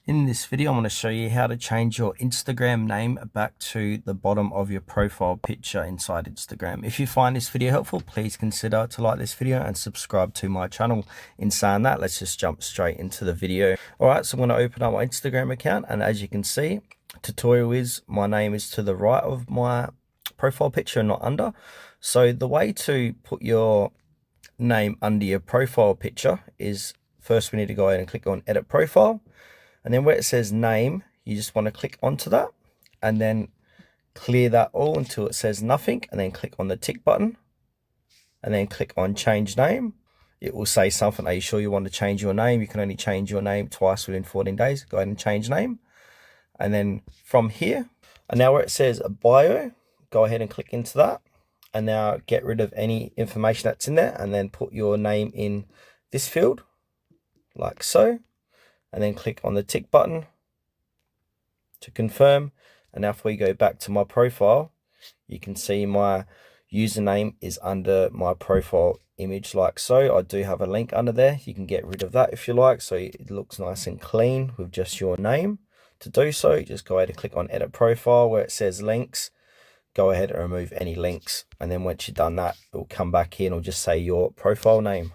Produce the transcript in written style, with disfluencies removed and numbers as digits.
In this video, I'm going to show you how to change your Instagram name back to the bottom of your profile picture inside Instagram. If you find this video helpful, please consider to like this video and subscribe to my channel. In saying that, let's just jump straight into the video. All right, so I'm going to open up my Instagram account, and as you can see, tutorial is my name is to the right of my profile picture and not under. So the way to put your name under your profile picture is first we need to go ahead and click on edit profile. And then where it says name, you just want to click onto that and then clear that all until it says nothing, and then click on the tick button and then click on change name. It will say something, are you sure you want to change your name? You can only change your name twice within 14 days. Go ahead and change name. And then from here, and now where it says bio, go ahead and click into that. And now get rid of any information that's in there and then put your name in this field like so. And then click on the tick button to confirm. And now if we go back to my profile, you can see my username is under my profile image like so. I do have a link under there. You can get rid of that if you like, so it looks nice and clean with just your name. To do so, just go ahead and click on edit profile where it says links. Go ahead and remove any links, and then once you've done that, it will come back in or just say your profile name.